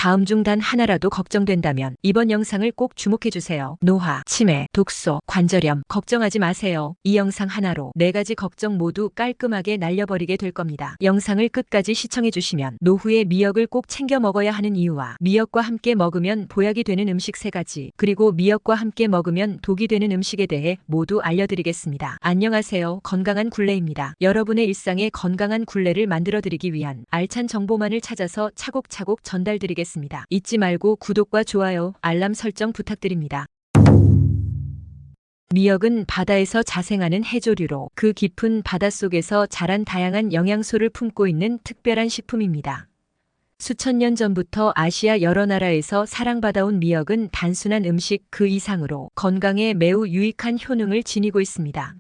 다음 중 단 하나라도 걱정된다면 이번 영상을 꼭 주목해주세요. 노화, 치매, 독소, 관절염 걱정하지 마세요. 이 영상 하나로 4가지 걱정 모두 깔끔하게 날려버리게 될 겁니다. 영상을 끝까지 시청해주시면 노후에 미역을 꼭 챙겨 먹어야 하는 이유와 미역과 함께 먹으면 보약이 되는 음식 3가지, 그리고 미역과 함께 먹으면 독이 되는 음식에 대해 모두 알려드리겠습니다. 안녕하세요. 건강한 굴레입니다. 여러분의 일상에 건강한 굴레를 만들어드리기 위한 알찬 정보만을 찾아서 차곡차곡 전달드리겠습니다. 잊지 말고 구독과 좋아요, 알람 설정 부탁드립니다. 미역은 바다에서 자생하는 해조류로 그 깊은 바닷속에서 자란 다양한 영양소를 품고 있는 특별한 식품입니다. 수천 년 전부터 아시아 여러 나라에서 사랑받아온 미역은 단순한 음식 그 이상으로 건강에 매우 유익한 효능을 지니고 있습니다.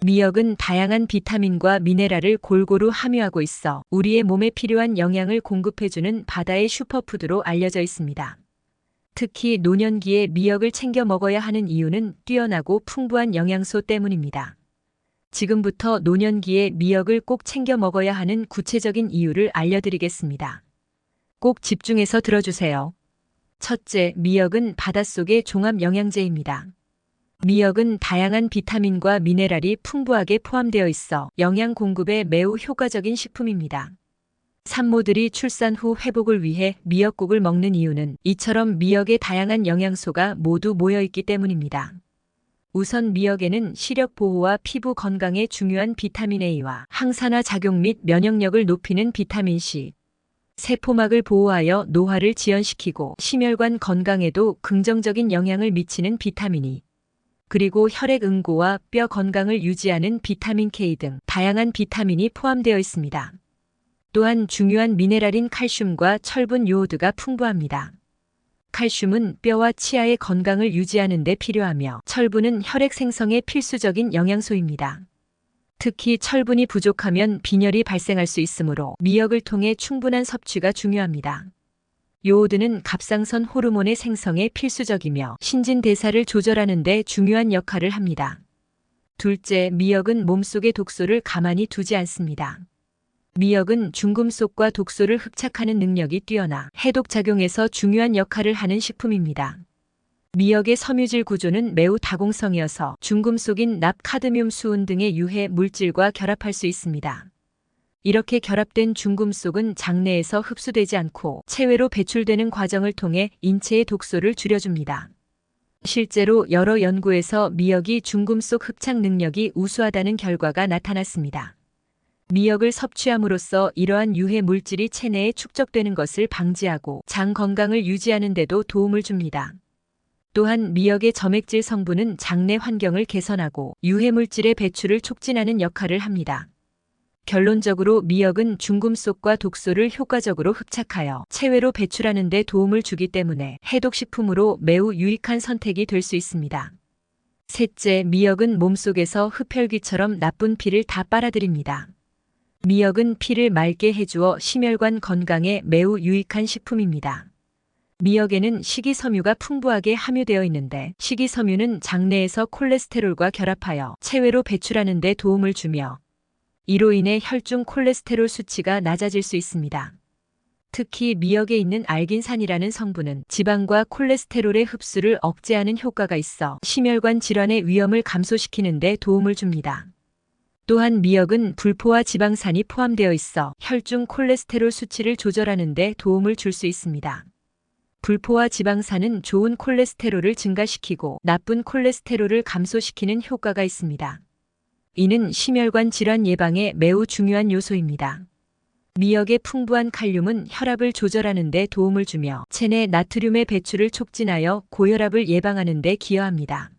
미역은 다양한 비타민과 미네랄을 골고루 함유하고 있어 우리의 몸에 필요한 영양을 공급해주는 바다의 슈퍼푸드로 알려져 있습니다. 특히 노년기에 미역을 챙겨 먹어야 하는 이유는 뛰어나고 풍부한 영양소 때문입니다. 지금부터 노년기에 미역을 꼭 챙겨 먹어야 하는 구체적인 이유를 알려드리겠습니다. 꼭 집중해서 들어주세요. 첫째, 미역은 바닷속의 종합 영양제입니다. 미역은 다양한 비타민과 미네랄이 풍부하게 포함되어 있어 영양 공급에 매우 효과적인 식품입니다. 산모들이 출산 후 회복을 위해 미역국을 먹는 이유는 이처럼 미역의 다양한 영양소가 모두 모여있기 때문입니다. 우선 미역에는 시력 보호와 피부 건강에 중요한 비타민 A와 항산화 작용 및 면역력을 높이는 비타민 C, 세포막을 보호하여 노화를 지연시키고 심혈관 건강에도 긍정적인 영향을 미치는 비타민 E, 그리고 혈액 응고와 뼈 건강을 유지하는 비타민 K 등 다양한 비타민이 포함되어 있습니다. 또한 중요한 미네랄인 칼슘과 철분, 요오드가 풍부합니다. 칼슘은 뼈와 치아의 건강을 유지하는 데 필요하며 철분은 혈액 생성에 필수적인 영양소입니다. 특히 철분이 부족하면 빈혈이 발생할 수 있으므로 미역을 통해 충분한 섭취가 중요합니다. 요오드는 갑상선 호르몬의 생성에 필수적이며 신진대사를 조절하는 데 중요한 역할을 합니다. 둘째, 미역은 몸속의 독소를 가만히 두지 않습니다. 미역은 중금속과 독소를 흡착하는 능력이 뛰어나 해독작용에서 중요한 역할을 하는 식품입니다. 미역의 섬유질 구조는 매우 다공성이어서 중금속인 납, 카드뮴, 수은 등의 유해 물질과 결합할 수 있습니다. 이렇게 결합된 중금속은 장내에서 흡수되지 않고 체외로 배출되는 과정을 통해 인체의 독소를 줄여줍니다. 실제로 여러 연구에서 미역이 중금속 흡착 능력이 우수하다는 결과가 나타났습니다. 미역을 섭취함으로써 이러한 유해 물질이 체내에 축적되는 것을 방지하고 장 건강을 유지하는 데도 도움을 줍니다. 또한 미역의 점액질 성분은 장내 환경을 개선하고 유해 물질의 배출을 촉진하는 역할을 합니다. 결론적으로 미역은 중금속과 독소를 효과적으로 흡착하여 체외로 배출하는 데 도움을 주기 때문에 해독식품으로 매우 유익한 선택이 될 수 있습니다. 셋째, 미역은 몸속에서 흡혈귀처럼 나쁜 피를 다 빨아들입니다. 미역은 피를 맑게 해주어 심혈관 건강에 매우 유익한 식품입니다. 미역에는 식이섬유가 풍부하게 함유되어 있는데 식이섬유는 장내에서 콜레스테롤과 결합하여 체외로 배출하는 데 도움을 주며 이로 인해 혈중 콜레스테롤 수치가 낮아질 수 있습니다. 특히 미역에 있는 알긴산이라는 성분은 지방과 콜레스테롤의 흡수를 억제하는 효과가 있어 심혈관 질환의 위험을 감소시키는 데 도움을 줍니다. 또한 미역은 불포화 지방산이 포함되어 있어 혈중 콜레스테롤 수치를 조절하는 데 도움을 줄 수 있습니다. 불포화 지방산은 좋은 콜레스테롤을 증가시키고 나쁜 콜레스테롤을 감소시키는 효과가 있습니다. 이는 심혈관 질환 예방에 매우 중요한 요소입니다. 미역의 풍부한 칼륨은 혈압을 조절하는 데 도움을 주며 체내 나트륨의 배출을 촉진하여 고혈압을 예방하는 데 기여합니다.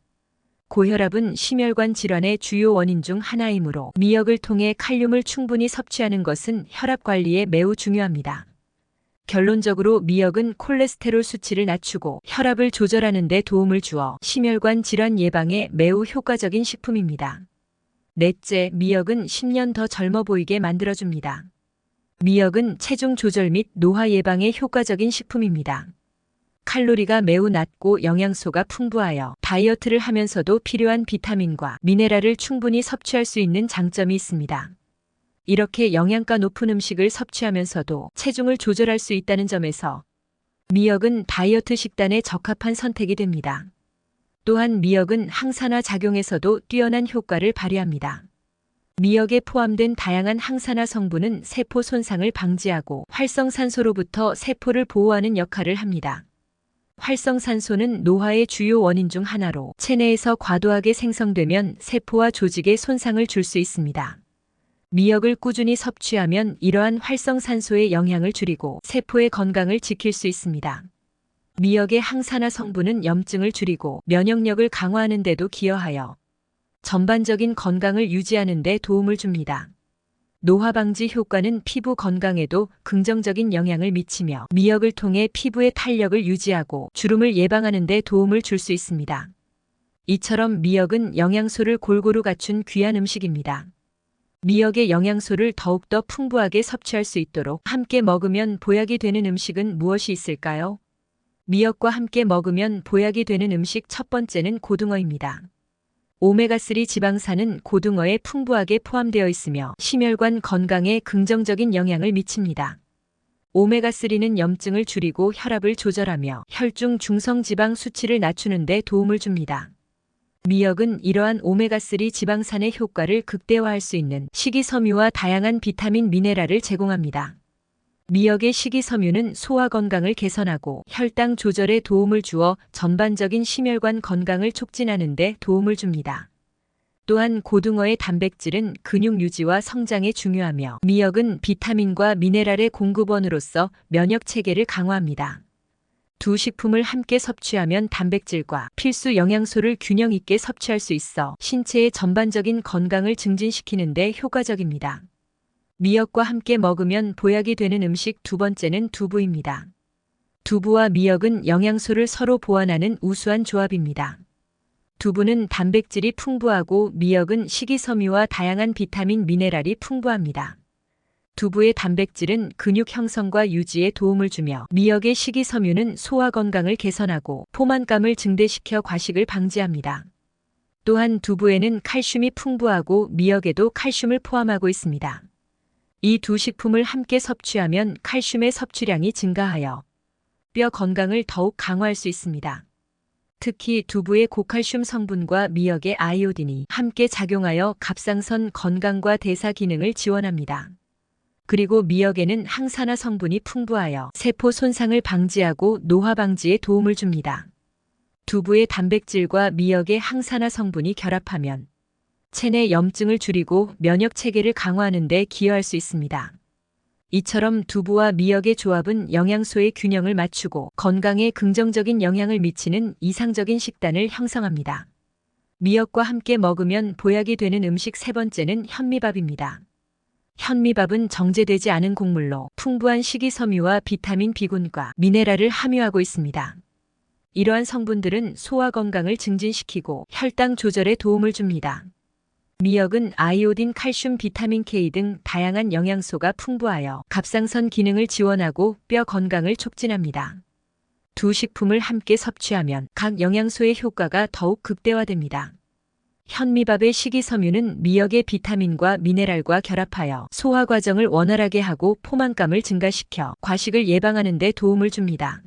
고혈압은 심혈관 질환의 주요 원인 중 하나이므로 미역을 통해 칼륨을 충분히 섭취하는 것은 혈압 관리에 매우 중요합니다. 결론적으로 미역은 콜레스테롤 수치를 낮추고 혈압을 조절하는 데 도움을 주어 심혈관 질환 예방에 매우 효과적인 식품입니다. 넷째, 미역은 10년 더 젊어 보이게 만들어줍니다. 미역은 체중 조절 및 노화 예방에 효과적인 식품입니다. 칼로리가 매우 낮고 영양소가 풍부하여 다이어트를 하면서도 필요한 비타민과 미네랄을 충분히 섭취할 수 있는 장점이 있습니다. 이렇게 영양가 높은 음식을 섭취하면서도 체중을 조절할 수 있다는 점에서 미역은 다이어트 식단에 적합한 선택이 됩니다. 또한 미역은 항산화 작용에서도 뛰어난 효과를 발휘합니다. 미역에 포함된 다양한 항산화 성분은 세포 손상을 방지하고 활성산소로부터 세포를 보호하는 역할을 합니다. 활성산소는 노화의 주요 원인 중 하나로 체내에서 과도하게 생성되면 세포와 조직에 손상을 줄 수 있습니다. 미역을 꾸준히 섭취하면 이러한 활성산소의 영향을 줄이고 세포의 건강을 지킬 수 있습니다. 미역의 항산화 성분은 염증을 줄이고 면역력을 강화하는 데도 기여하여 전반적인 건강을 유지하는 데 도움을 줍니다. 노화 방지 효과는 피부 건강에도 긍정적인 영향을 미치며 미역을 통해 피부의 탄력을 유지하고 주름을 예방하는 데 도움을 줄 수 있습니다. 이처럼 미역은 영양소를 골고루 갖춘 귀한 음식입니다. 미역의 영양소를 더욱더 풍부하게 섭취할 수 있도록 함께 먹으면 보약이 되는 음식은 무엇이 있을까요? 미역과 함께 먹으면 보약이 되는 음식 첫 번째는 고등어입니다. 오메가3 지방산은 고등어에 풍부하게 포함되어 있으며 심혈관 건강에 긍정적인 영향을 미칩니다. 오메가3는 염증을 줄이고 혈압을 조절하며 혈중 중성지방 수치를 낮추는 데 도움을 줍니다. 미역은 이러한 오메가3 지방산의 효과를 극대화할 수 있는 식이섬유와 다양한 비타민 미네랄을 제공합니다. 미역의 식이섬유는 소화 건강을 개선하고 혈당 조절에 도움을 주어 전반적인 심혈관 건강을 촉진하는 데 도움을 줍니다. 또한 고등어의 단백질은 근육 유지와 성장에 중요하며 미역은 비타민과 미네랄의 공급원으로서 면역 체계를 강화합니다. 두 식품을 함께 섭취하면 단백질과 필수 영양소를 균형 있게 섭취할 수 있어 신체의 전반적인 건강을 증진시키는 데 효과적입니다. 미역과 함께 먹으면 보약이 되는 음식 두 번째는 두부입니다. 두부와 미역은 영양소를 서로 보완하는 우수한 조합입니다. 두부는 단백질이 풍부하고 미역은 식이섬유와 다양한 비타민 미네랄이 풍부합니다. 두부의 단백질은 근육 형성과 유지에 도움을 주며 미역의 식이섬유는 소화 건강을 개선하고 포만감을 증대시켜 과식을 방지합니다. 또한 두부에는 칼슘이 풍부하고 미역에도 칼슘을 포함하고 있습니다. 이 두 식품을 함께 섭취하면 칼슘의 섭취량이 증가하여 뼈 건강을 더욱 강화할 수 있습니다. 특히 두부의 고칼슘 성분과 미역의 아이오딘이 함께 작용하여 갑상선 건강과 대사 기능을 지원합니다. 그리고 미역에는 항산화 성분이 풍부하여 세포 손상을 방지하고 노화 방지에 도움을 줍니다. 두부의 단백질과 미역의 항산화 성분이 결합하면 체내 염증을 줄이고 면역 체계를 강화하는 데 기여할 수 있습니다. 이처럼 두부와 미역의 조합은 영양소의 균형을 맞추고 건강에 긍정적인 영향을 미치는 이상적인 식단을 형성합니다. 미역과 함께 먹으면 보약이 되는 음식 세 번째는 현미밥입니다. 현미밥은 정제되지 않은 곡물로 풍부한 식이섬유와 비타민 B군과 미네랄을 함유하고 있습니다. 이러한 성분들은 소화 건강을 증진시키고 혈당 조절에 도움을 줍니다. 미역은 아이오딘, 칼슘, 비타민 K 등 다양한 영양소가 풍부하여 갑상선 기능을 지원하고 뼈 건강을 촉진합니다. 두 식품을 함께 섭취하면 각 영양소의 효과가 더욱 극대화됩니다. 현미밥의 식이섬유는 미역의 비타민과 미네랄과 결합하여 소화 과정을 원활하게 하고 포만감을 증가시켜 과식을 예방하는 데 도움을 줍니다.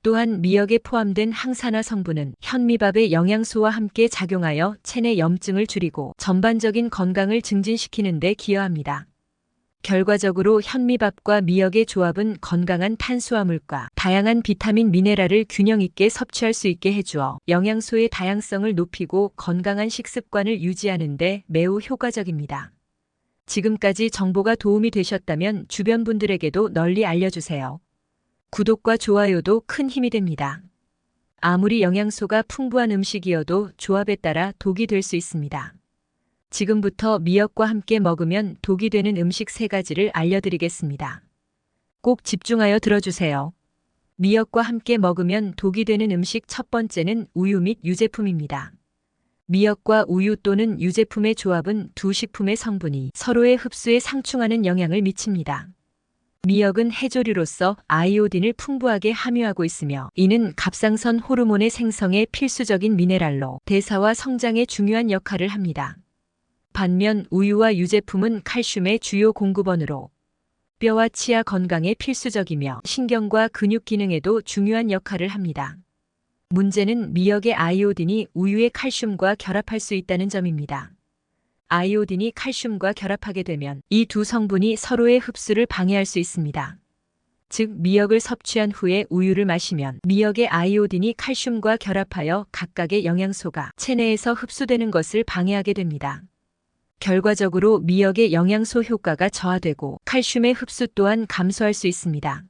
또한 미역에 포함된 항산화 성분은 현미밥의 영양소와 함께 작용하여 체내 염증을 줄이고 전반적인 건강을 증진시키는 데 기여합니다. 결과적으로 현미밥과 미역의 조합은 건강한 탄수화물과 다양한 비타민 미네랄을 균형 있게 섭취할 수 있게 해주어 영양소의 다양성을 높이고 건강한 식습관을 유지하는 데 매우 효과적입니다. 지금까지 정보가 도움이 되셨다면 주변 분들에게도 널리 알려주세요. 구독과 좋아요도 큰 힘이 됩니다. 아무리 영양소가 풍부한 음식이어도 조합에 따라 독이 될 수 있습니다. 지금부터 미역과 함께 먹으면 독이 되는 음식 3가지를 알려드리겠습니다. 꼭 집중하여 들어주세요. 미역과 함께 먹으면 독이 되는 음식 첫 번째는 우유 및 유제품입니다. 미역과 우유 또는 유제품의 조합은 두 식품의 성분이 서로의 흡수에 상충하는 영향을 미칩니다. 미역은 해조류로서 아이오딘을 풍부하게 함유하고 있으며 이는 갑상선 호르몬의 생성에 필수적인 미네랄로 대사와 성장에 중요한 역할을 합니다. 반면 우유와 유제품은 칼슘의 주요 공급원으로 뼈와 치아 건강에 필수적이며 신경과 근육 기능에도 중요한 역할을 합니다. 문제는 미역의 아이오딘이 우유의 칼슘과 결합할 수 있다는 점입니다. 아이오딘이 칼슘과 결합하게 되면 이 두 성분이 서로의 흡수를 방해할 수 있습니다. 즉, 미역을 섭취한 후에 우유를 마시면 미역의 아이오딘이 칼슘과 결합하여 각각의 영양소가 체내에서 흡수되는 것을 방해하게 됩니다. 결과적으로 미역의 영양소 효과가 저하되고 칼슘의 흡수 또한 감소할 수 있습니다.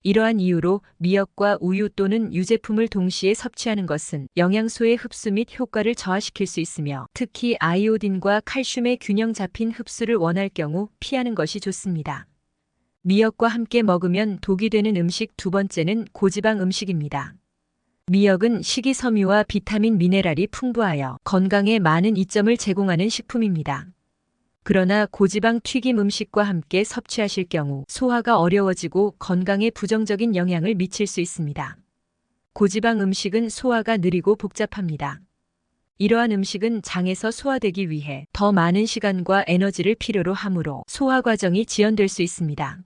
이러한 이유로 미역과 우유 또는 유제품을 동시에 섭취하는 것은 영양소의 흡수 및 효과를 저하시킬 수 있으며 특히 아이오딘과 칼슘의 균형 잡힌 흡수를 원할 경우 피하는 것이 좋습니다. 미역과 함께 먹으면 독이 되는 음식 두 번째는 고지방 음식입니다. 미역은 식이섬유와 비타민 미네랄이 풍부하여 건강에 많은 이점을 제공하는 식품입니다. 그러나 고지방 튀김 음식과 함께 섭취하실 경우 소화가 어려워지고 건강에 부정적인 영향을 미칠 수 있습니다. 고지방 음식은 소화가 느리고 복잡합니다. 이러한 음식은 장에서 소화되기 위해 더 많은 시간과 에너지를 필요로 하므로 소화 과정이 지연될 수 있습니다.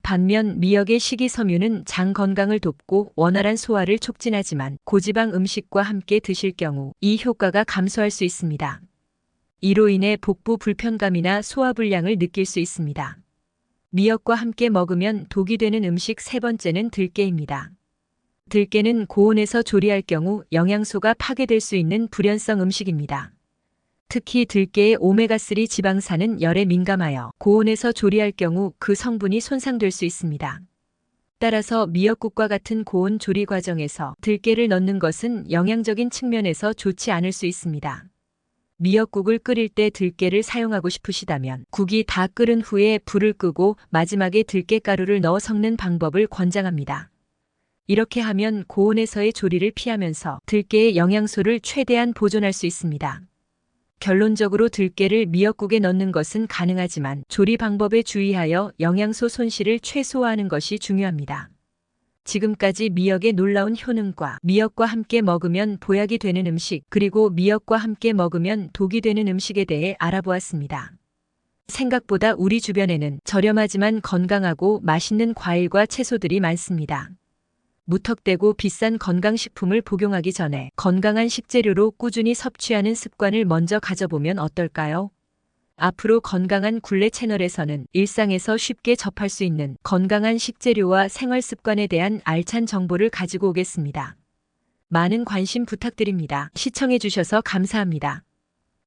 반면 미역의 식이섬유는 장 건강을 돕고 원활한 소화를 촉진하지만 고지방 음식과 함께 드실 경우 이 효과가 감소할 수 있습니다. 이로 인해 복부 불편감이나 소화불량을 느낄 수 있습니다. 미역과 함께 먹으면 독이 되는 음식 세 번째는 들깨입니다. 들깨는 고온에서 조리할 경우 영양소가 파괴될 수 있는 불연성 음식입니다. 특히 들깨의 오메가3 지방산은 열에 민감하여 고온에서 조리할 경우 그 성분이 손상될 수 있습니다. 따라서 미역국과 같은 고온 조리 과정에서 들깨를 넣는 것은 영양적인 측면에서 좋지 않을 수 있습니다. 미역국을 끓일 때 들깨를 사용하고 싶으시다면 국이 다 끓은 후에 불을 끄고 마지막에 들깨가루를 넣어 섞는 방법을 권장합니다. 이렇게 하면 고온에서의 조리를 피하면서 들깨의 영양소를 최대한 보존할 수 있습니다. 결론적으로 들깨를 미역국에 넣는 것은 가능하지만 조리 방법에 주의하여 영양소 손실을 최소화하는 것이 중요합니다. 지금까지 미역의 놀라운 효능과 미역과 함께 먹으면 보약이 되는 음식 그리고 미역과 함께 먹으면 독이 되는 음식에 대해 알아보았습니다. 생각보다 우리 주변에는 저렴하지만 건강하고 맛있는 과일과 채소들이 많습니다. 무턱대고 비싼 건강식품을 복용하기 전에 건강한 식재료로 꾸준히 섭취하는 습관을 먼저 가져보면 어떨까요? 앞으로 건강한 굴레 채널에서는 일상에서 쉽게 접할 수 있는 건강한 식재료와 생활 습관에 대한 알찬 정보를 가지고 오겠습니다. 많은 관심 부탁드립니다. 시청해주셔서 감사합니다.